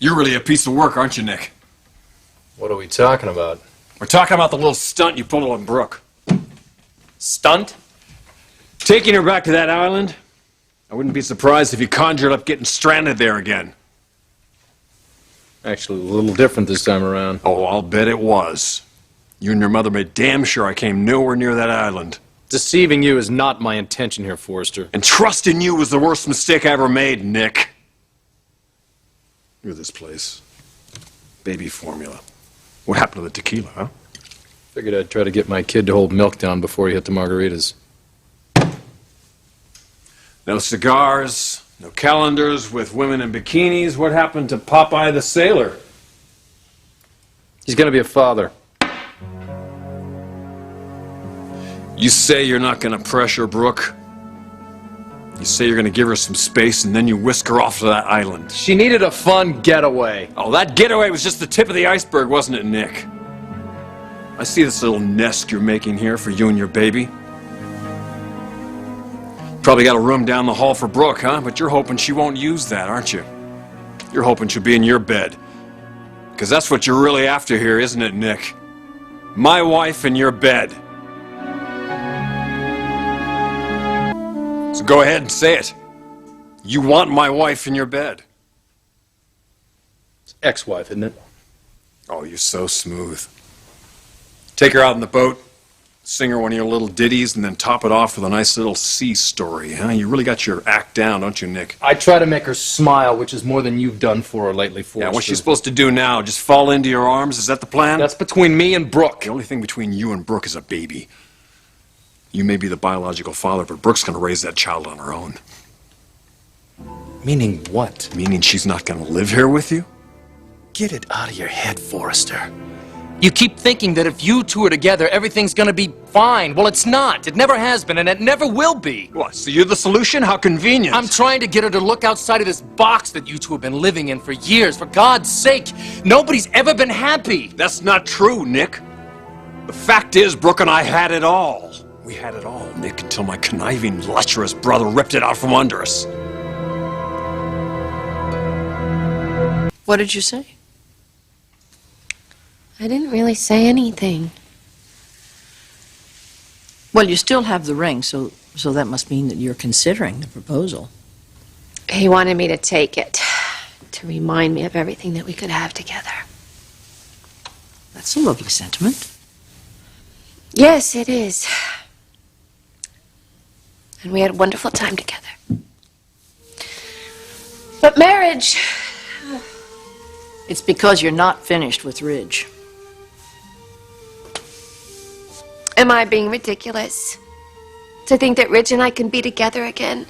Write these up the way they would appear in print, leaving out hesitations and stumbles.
You're really a piece of work, aren't you, Nick? What are we talking about? We're talking about the little stunt you pulled on Brooke. Stunt? Taking her back to that island? I wouldn't be surprised if you conjured up getting stranded there again. Actually, a little different this time around. Oh, I'll bet it was. You and your mother made damn sure I came nowhere near that island. Deceiving you is not my intention here, Forrester. And trusting you was the worst mistake I ever made, Nick. Look at this place. Baby formula. What happened to the tequila, huh? Figured I'd try to get my kid to hold milk down before he hit the margaritas. No cigars, no calendars with women in bikinis. What happened to Popeye the Sailor? He's gonna be a father. You say you're not gonna pressure Brooke. You say you're gonna give her some space and then you whisk her off to that island. She needed a fun getaway. Oh, that getaway was just the tip of the iceberg, wasn't it, Nick? I see this little nest you're making here for you and your baby. Probably got a room down the hall for Brooke, huh? But you're hoping she won't use that, aren't you? You're hoping she'll be in your bed. Because that's what you're really after here, isn't it, Nick? My wife in your bed. So go ahead and say it. You want my wife in your bed. It's ex-wife, isn't it? Oh, you're so smooth. Take her out in the boat, sing her one of your little ditties, and then top it off with a nice little sea story, huh? You really got your act down, don't you, Nick? I try to make her smile, which is more than you've done for her lately, Forrester. Yeah, what's she supposed to do now? Just fall into your arms? Is that the plan? That's between me and Brooke. The only thing between you and Brooke is a baby. You may be the biological father, but Brooke's gonna raise that child on her own. Meaning what? Meaning she's not gonna live here with you? Get it out of your head, Forrester. You keep thinking that if you two are together, everything's gonna be fine. Well, it's not. It never has been, and it never will be. What, so you're the solution? How convenient. I'm trying to get her to look outside of this box that you two have been living in for years. For God's sake, nobody's ever been happy. That's not true, Nick. The fact is, Brooke and I had it all. We had it all, Nick, until my conniving, lecherous brother ripped it out from under us. What did you say? I didn't really say anything. Well, you still have the ring, so that must mean that you're considering the proposal. He wanted me to take it, to remind me of everything that we could have together. That's a lovely sentiment. Yes, it is. And we had a wonderful time together. But marriage... It's because you're not finished with Ridge. Am I being ridiculous? To think that Ridge and I can be together again?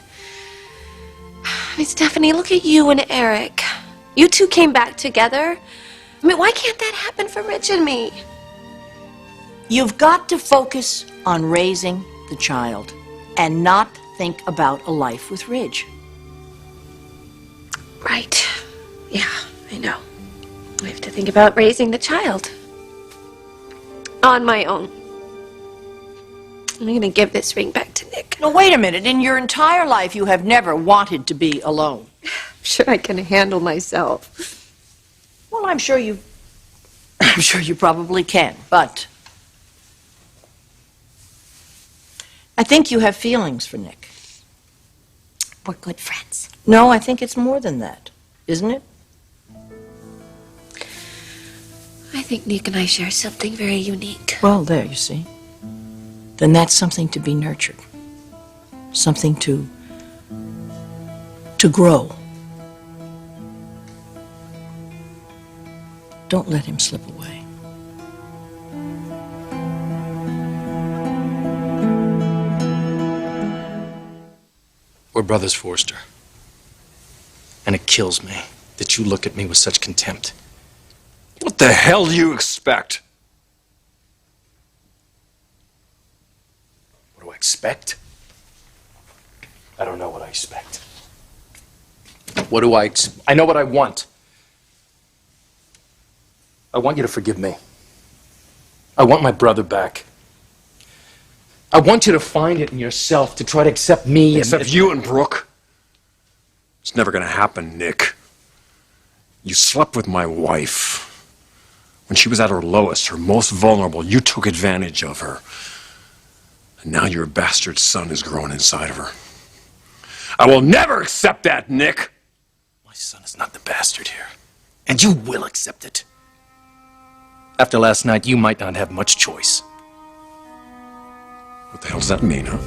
I mean, Stephanie, look at you and Eric. You two came back together. I mean, why can't that happen for Ridge and me? You've got to focus on raising the child and not think about a life with Ridge. Right. Yeah, I know. I have to think about raising the child. On my own. I'm going to give this ring back to Nick. Now, wait a minute. In your entire life, you have never wanted to be alone. I'm sure I can handle myself. Well, I'm sure you probably can, but I think you have feelings for Nick. We're good friends. No, I think it's more than that, isn't it? I think Nick and I share something very unique. Well, there, you see. Then that's something to be nurtured. Something to grow. Don't let him slip away. We're brothers, Forrester. And it kills me that you look at me with such contempt. What the hell do you expect? What do I expect? I don't know what I expect. What do I know what I want. I want you to forgive me. I want my brother back. I want you to find it in yourself to try to accept me. Except you and Brooke. It's never gonna happen, Nick. You slept with my wife. When she was at her lowest, her most vulnerable, you took advantage of her. And now your bastard son is growing inside of her. I will never accept that, Nick! My son is not the bastard here. And you will accept it. After last night, you might not have much choice. What the hell does that mean, huh?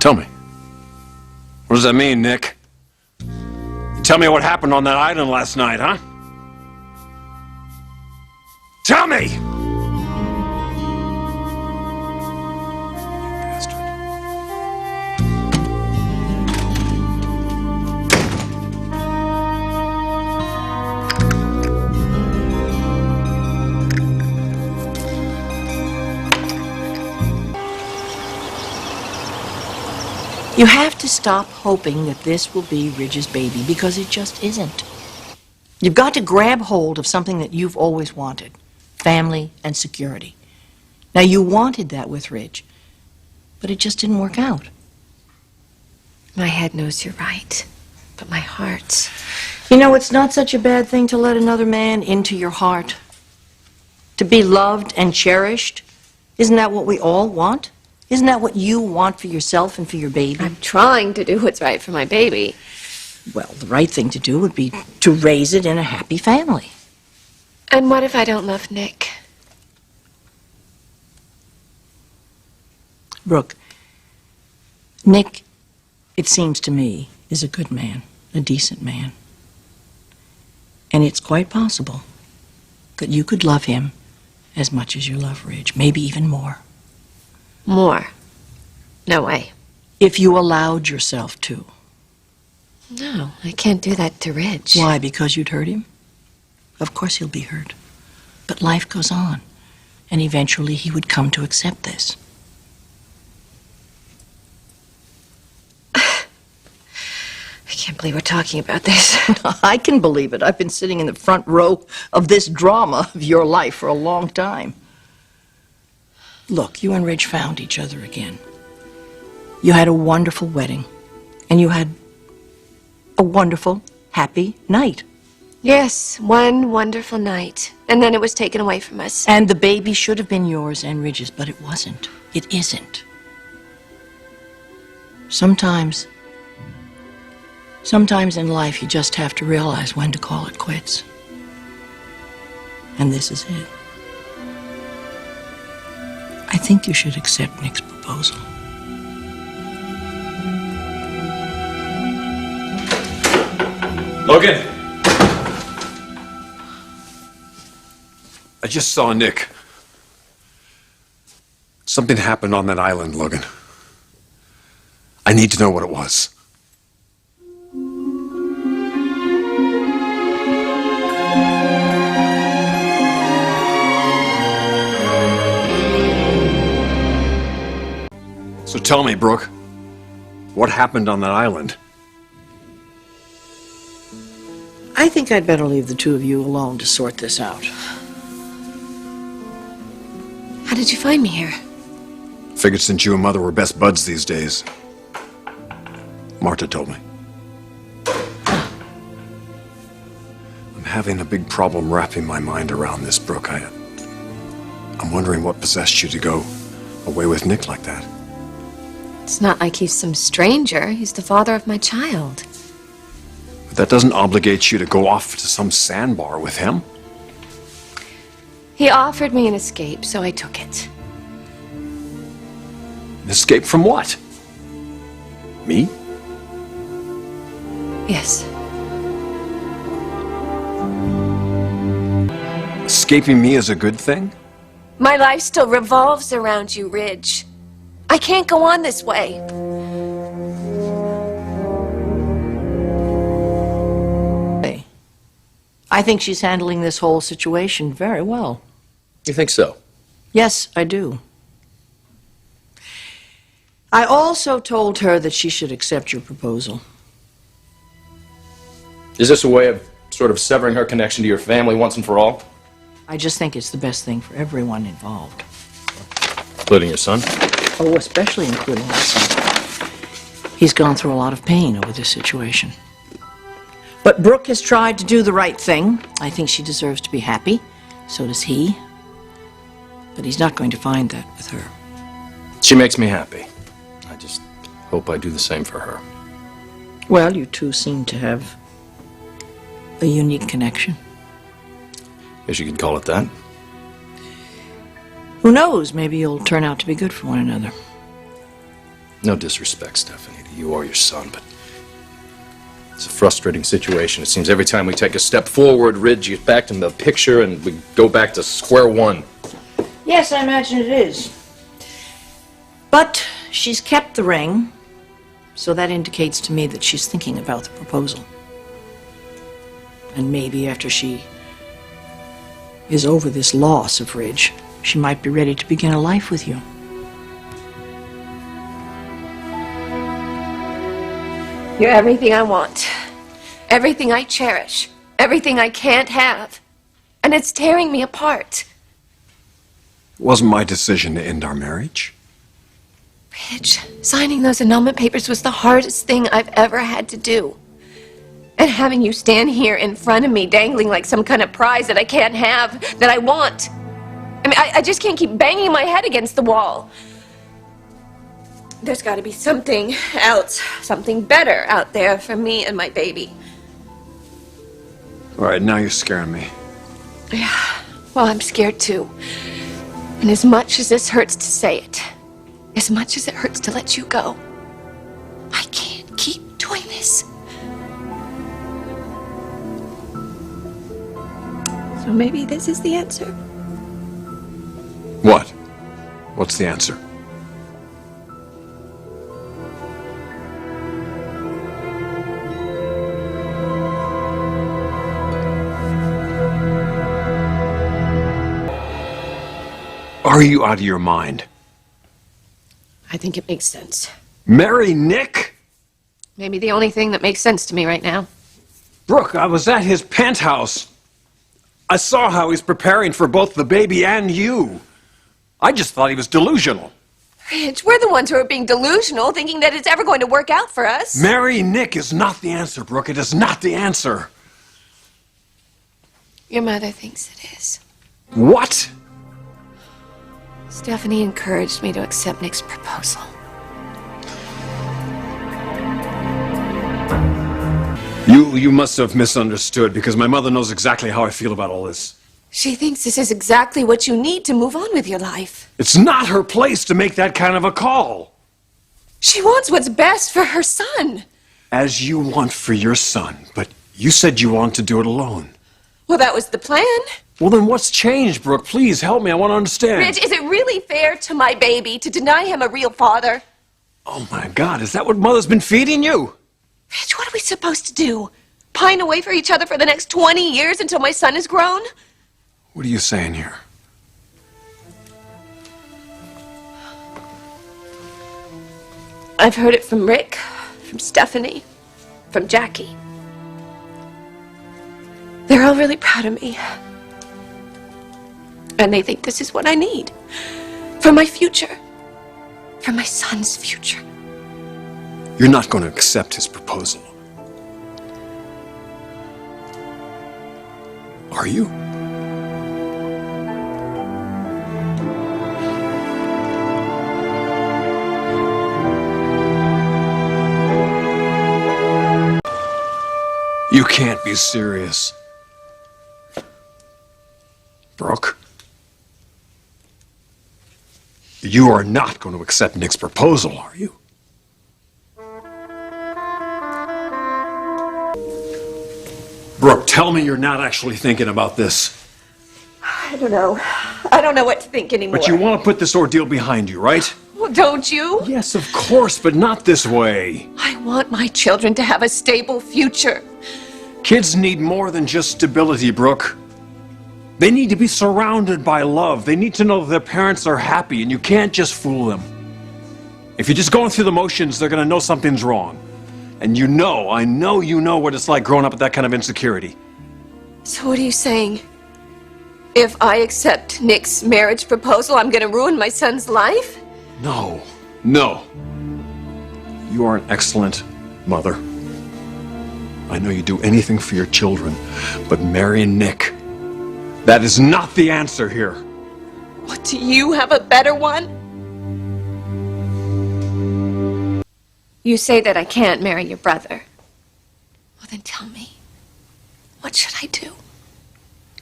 Tell me. What does that mean, Nick? Tell me what happened on that island last night, huh? Tell me! Bastard. You have to stop hoping that this will be Ridge's baby, because it just isn't. You've got to grab hold of something that you've always wanted: family and security. Now, you wanted that with Ridge, but it just didn't work out. My head knows you're right, but my heart... You know, it's not such a bad thing to let another man into your heart. To be loved and cherished. Isn't that what we all want? Isn't that what you want for yourself and for your baby? I'm trying to do what's right for my baby. Well, the right thing to do would be to raise it in a happy family. And what if I don't love Nick? Brooke, Nick, it seems to me, is a good man, a decent man. And it's quite possible that you could love him as much as you love Ridge, maybe even more. More? No way. If you allowed yourself to. No, I can't do that to Ridge. Why? Because you'd hurt him? Of course he'll be hurt. But life goes on, and eventually he would come to accept this. I can't believe we're talking about this. I can believe it. I've been sitting in the front row of this drama of your life for a long time. Look, you and Ridge found each other again. You had a wonderful wedding, and you had a wonderful, happy night. Yes, one wonderful night. And then it was taken away from us. And the baby should have been yours and Ridge's, but it wasn't. It isn't. Sometimes in life you just have to realize when to call it quits. And this is it. I think you should accept Nick's proposal. Logan! I just saw Nick. Something happened on that island, Logan. I need to know what it was. So tell me, Brooke, what happened on that island? I think I'd better leave the two of you alone to sort this out. How did you find me here? Figured since you and Mother were best buds these days. Marta told me. I'm having a big problem wrapping my mind around this, Brooke. I'm wondering what possessed you to go away with Nick like that. It's not like he's some stranger. He's the father of my child. But that doesn't obligate you to go off to some sandbar with him. He offered me an escape, so I took it. An escape from what? Me? Yes. Escaping me is a good thing? My life still revolves around you, Ridge. I can't go on this way. I think she's handling this whole situation very well. You think so? Yes, I do. I also told her that she should accept your proposal. Is this a way of sort of severing her connection to your family once and for all? I just think it's the best thing for everyone involved. Including your son? Oh, especially including my son. He's gone through a lot of pain over this situation. But Brooke has tried to do the right thing. I think she deserves to be happy. So does he. But he's not going to find that with her. She makes me happy. I just hope I do the same for her. Well, you two seem to have a unique connection. Guess you could call it that. Who knows? Maybe you'll turn out to be good for one another. No disrespect, Stephanie, to you or your son, but it's a frustrating situation. It seems every time we take a step forward, Ridge gets back to the picture and we go back to square one. Yes, I imagine it is. But she's kept the ring, so that indicates to me that she's thinking about the proposal. And maybe after she is over this loss of Ridge, she might be ready to begin a life with you. You're everything I want. Everything I cherish. Everything I can't have. And it's tearing me apart. It wasn't my decision to end our marriage. Ridge, signing those annulment papers was the hardest thing I've ever had to do. And having you stand here in front of me dangling like some kind of prize that I can't have, that I want. I mean, I just can't keep banging my head against the wall. There's got to be something else, something better out there for me and my baby. All right, now you're scaring me. Yeah, well, I'm scared too. And as much as this hurts to say it, as much as it hurts to let you go, I can't keep doing this. So maybe this is the answer. What? What's the answer? Are you out of your mind? I think it makes sense. Marry Nick? Maybe the only thing that makes sense to me right now. Brooke, I was at his penthouse. I saw how he's preparing for both the baby and you. I just thought he was delusional. Ridge, we're the ones who are being delusional, thinking that it's ever going to work out for us. Marry Nick is not the answer, Brooke. It is not the answer. Your mother thinks it is. What? Stephanie encouraged me to accept Nick's proposal. You must have misunderstood, because my mother knows exactly how I feel about all this. She thinks this is exactly what you need to move on with your life. It's not her place to make that kind of a call. She wants what's best for her son. As you want for your son, but you said you want to do it alone. Well, that was the plan. Well, then what's changed, Brooke? Please help me. I want to understand. Ridge, is it really fair to my baby to deny him a real father? Oh, my God. Is that what Mother's been feeding you? Ridge, what are we supposed to do? Pine away for each other for the next 20 years until my son is grown? What are you saying here? I've heard it from Rick, from Stephanie, from Jackie. They're all really proud of me. And they think this is what I need. For my future. For my son's future. You're not going to accept his proposal. Are you? You can't be serious. Brooke, you are not going to accept Nick's proposal, are you? Brooke, tell me you're not actually thinking about this. I don't know. I don't know what to think anymore. But you want to put this ordeal behind you, right? Well, don't you? Yes, of course, but not this way. I want my children to have a stable future. Kids need more than just stability, Brooke. They need to be surrounded by love. They need to know that their parents are happy, and you can't just fool them. If you're just going through the motions, they're going to know something's wrong. And you know, I know you know what it's like growing up with that kind of insecurity. So what are you saying? If I accept Nick's marriage proposal, I'm going to ruin my son's life? No, no. You are an excellent mother. I know you'd do anything for your children, but marrying Nick, that is not the answer here. What, do you have a better one? You say that I can't marry your brother. Well, then tell me, what should I do?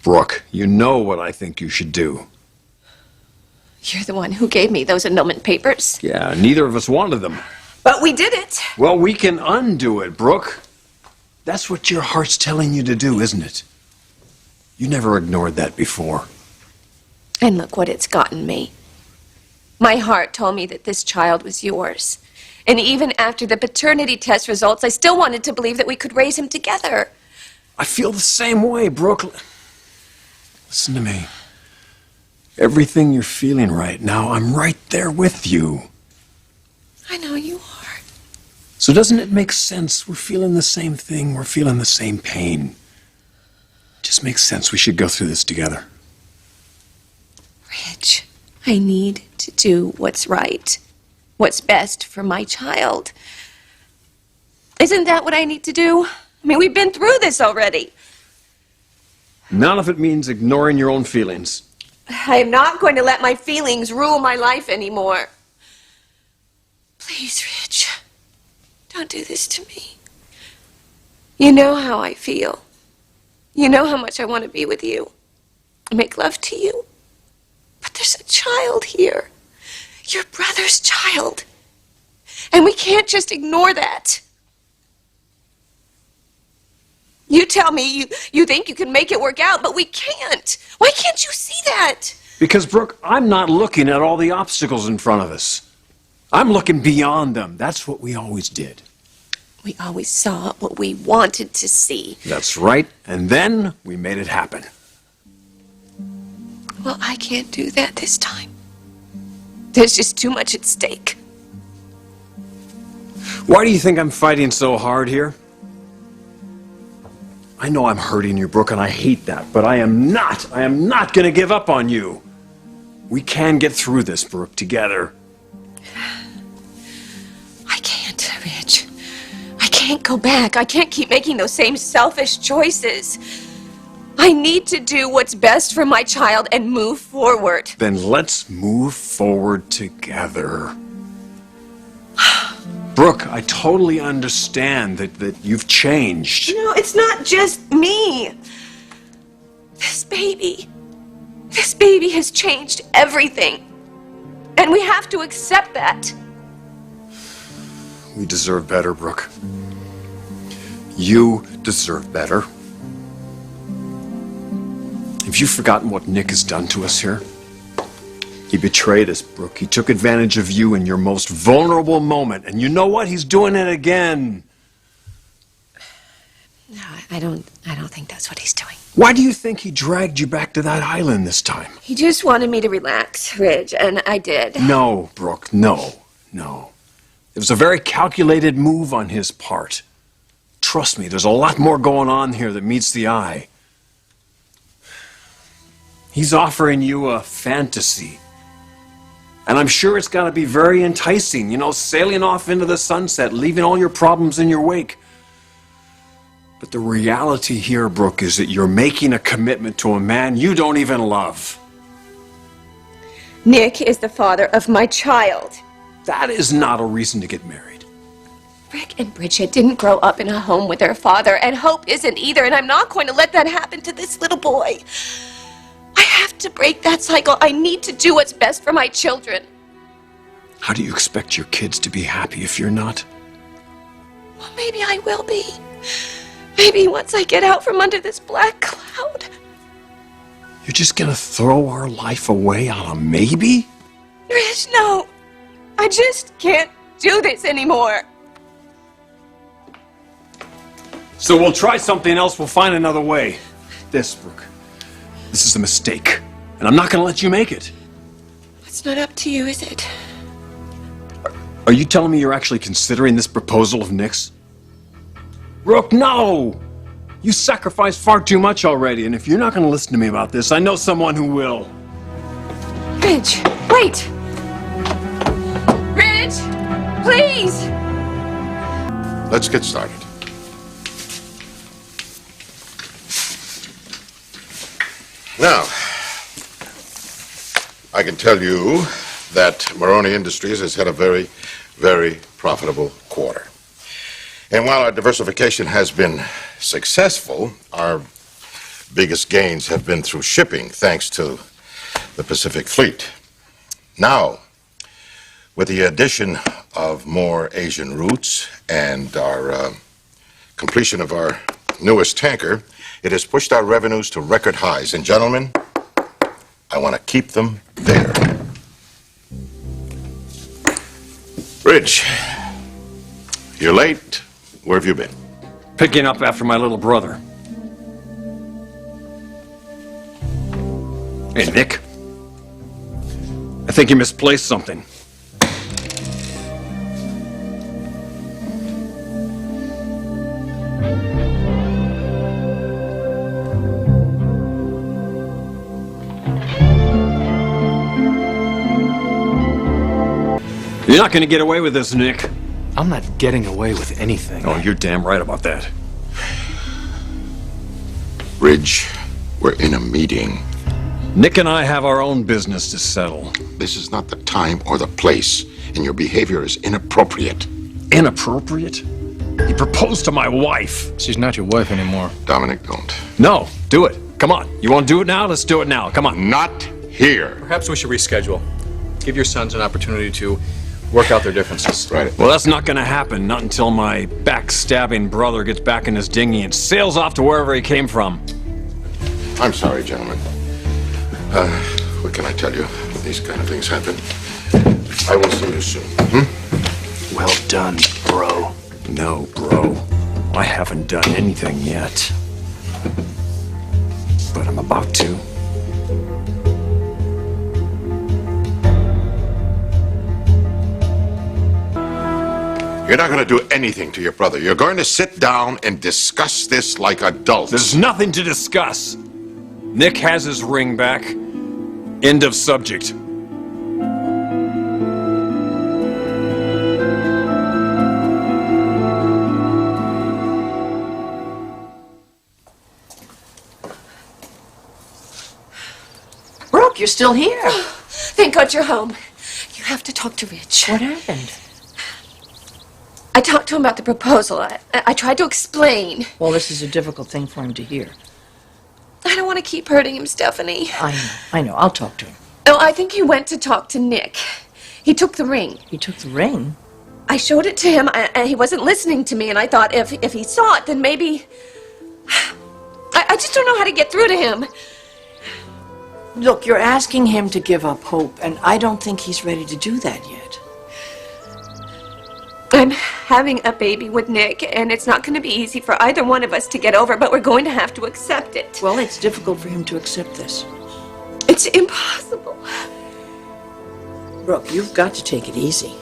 Brooke, you know what I think you should do. You're the one who gave me those annulment papers. Yeah, neither of us wanted them. But we did it. Well, we can undo it, Brooke. That's what your heart's telling you to do, isn't it? You never ignored that before. And look what it's gotten me. My heart told me that this child was yours. And even after the paternity test results, I still wanted to believe that we could raise him together. I feel the same way, Brooke. Listen to me. Everything you're feeling right now, I'm right there with you. I know you are. So doesn't it make sense? We're feeling the same thing. We're feeling the same pain. Just makes sense. We should go through this together. Ridge, I need to do what's right. What's best for my child. Isn't that what I need to do? I mean, we've been through this already. None of it means ignoring your own feelings. I am not going to let my feelings rule my life anymore. Please, Ridge, don't do this to me. You know how I feel. You know how much I want to be with you. Make love to you. But there's a child here. Your brother's child. And we can't just ignore that. You tell me you think you can make it work out, but we can't. Why can't you see that? Because, Brooke, I'm not looking at all the obstacles in front of us. I'm looking beyond them. That's what we always did. We always saw what we wanted to see. That's right. And then we made it happen. Well, I can't do that this time. There's just too much at stake. Why do you think I'm fighting so hard here? I know I'm hurting you, Brooke, and I hate that, but I am not going to give up on you. We can get through this, Brooke, together. I can't, Ridge. I can't go back. I can't keep making those same selfish choices. I need to do what's best for my child and move forward. Then let's move forward together. Brooke, I totally understand that you've changed. No, it's not just me. This baby has changed everything. And we have to accept that. We deserve better, Brooke. You deserve better. Have you forgotten what Nick has done to us here? He betrayed us, Brooke. He took advantage of you in your most vulnerable moment. And you know what? He's doing it again. No, I don't think that's what he's doing. Why do you think he dragged you back to that island this time? He just wanted me to relax, Ridge, and I did. No, Brooke, no. It was a very calculated move on his part. Trust me, there's a lot more going on here that meets the eye. He's offering you a fantasy. And I'm sure it's got to be very enticing, you know, sailing off into the sunset, leaving all your problems in your wake. But the reality here, Brooke, is that you're making a commitment to a man you don't even love. Nick is the father of my child. That is not a reason to get married. Rick and Bridget didn't grow up in a home with their father, and Hope isn't either, and I'm not going to let that happen to this little boy. I have to break that cycle. I need to do what's best for my children. How do you expect your kids to be happy if you're not? Well, maybe I will be. Maybe once I get out from under this black cloud. You're just gonna throw our life away on a maybe? Rich, no. I just can't do this anymore. So we'll try something else. We'll find another way. This, Brooke. This is a mistake, and I'm not going to let you make it. It's not up to you, is it? Are you telling me you're actually considering this proposal of Nick's? Brooke, no! You sacrificed far too much already, and if you're not going to listen to me about this, I know someone who will. Ridge, wait! Ridge, please! Let's get started. Now, I can tell you that Maroney Industries has had a very, very profitable quarter. And while our diversification has been successful, our biggest gains have been through shipping, thanks to the Pacific Fleet. Now, with the addition of more Asian routes and our completion of our newest tanker, it has pushed our revenues to record highs. And gentlemen, I want to keep them there. Ridge, you're late. Where have you been? Picking up after my little brother. Hey, Nick. I think you misplaced something. You're not gonna get away with this, Nick. I'm not getting away with anything. Oh, you're damn right about that. Ridge, we're in a meeting. Nick and I have our own business to settle. This is not the time or the place, and your behavior is inappropriate. Inappropriate? He proposed to my wife. She's not your wife anymore. Dominic, don't. No, do it. Come on. You want to do it now? Let's do it now. Come on. Not here. Perhaps we should reschedule. Give your sons an opportunity to work out their differences. Right. Well, that's not gonna happen. Not until my backstabbing brother gets back in his dinghy and sails off to wherever he came from. I'm sorry, gentlemen. What can I tell you? These kind of things happen. I will see you soon. Well done, bro. No, bro. I haven't done anything yet. But I'm about to. You're not going to do anything to your brother. You're going to sit down and discuss this like adults. There's nothing to discuss. Nick has his ring back. End of subject. Brooke, you're still here. Thank God you're home. You have to talk to Rich. What happened? I talked to him about the proposal. I tried to explain. Well, this is a difficult thing for him to hear. I don't want to keep hurting him, Stephanie. I know. I'll talk to him. No, I think he went to talk to Nick. He took the ring. He took the ring? I showed it to him, and he wasn't listening to me, and I thought if he saw it, then maybe... I just don't know how to get through to him. Look, you're asking him to give up hope, and I don't think he's ready to do that yet. I'm having a baby with Nick, and it's not going to be easy for either one of us to get over, but we're going to have to accept it. Well, it's difficult for him to accept this. It's impossible. Brooke, you've got to take it easy.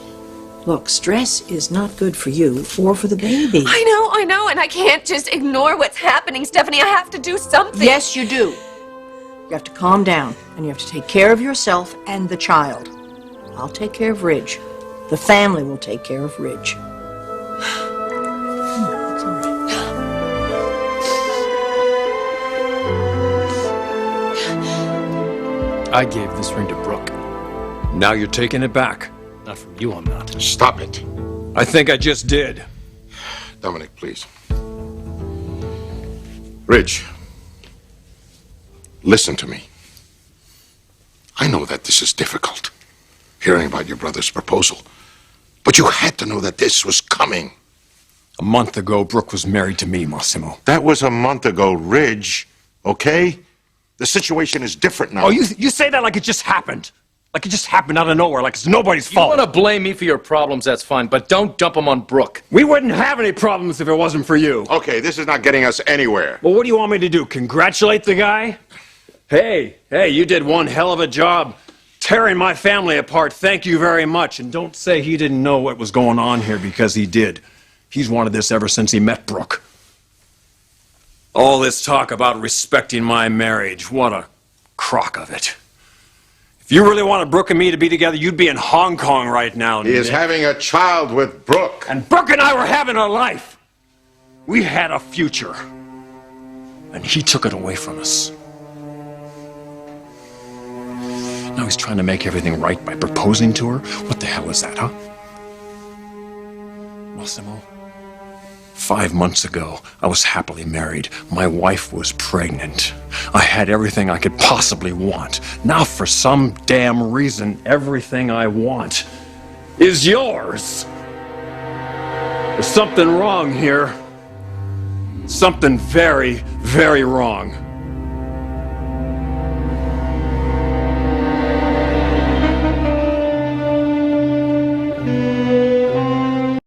Look, stress is not good for you or for the baby. I know, and I can't just ignore what's happening, Stephanie. I have to do something. Yes, you do. You have to calm down, and you have to take care of yourself and the child. I'll take care of Ridge. The family will take care of Ridge. It's all right. I gave this ring to Brooke. Now you're taking it back. Not from you, I'm not. Stop it. I think I just did. Dominic, please. Ridge, listen to me. I know that this is difficult, hearing about your brother's proposal. But you had to know that this was coming. A month ago, Brooke was married to me, Massimo. That was a month ago, Ridge, okay? The situation is different now. Oh, you say that like it just happened. Like it just happened out of nowhere, like it's nobody's You fault. want to blame me for your problems, that's fine, but don't dump them on Brooke. We wouldn't have any problems if it wasn't for you. Okay, this is not getting us anywhere. Well, what do you want me to do? Congratulate the guy? Hey, you did one hell of a job tearing my family apart. Thank you very much. And don't say he didn't know what was going on here, because he did. He's wanted this ever since he met Brooke. All this talk about respecting my marriage, what a crock of it. If you really wanted Brooke and me to be together, you'd be in Hong Kong right now. He is having a child with Brooke. And Brooke and I were having a life. We had a future. And he took it away from us. Now he's trying to make everything right by proposing to her? What the hell is that, huh? Massimo, 5 months ago, I was happily married. My wife was pregnant. I had everything I could possibly want. Now, for some damn reason, everything I want is yours. There's something wrong here. Something very, very wrong.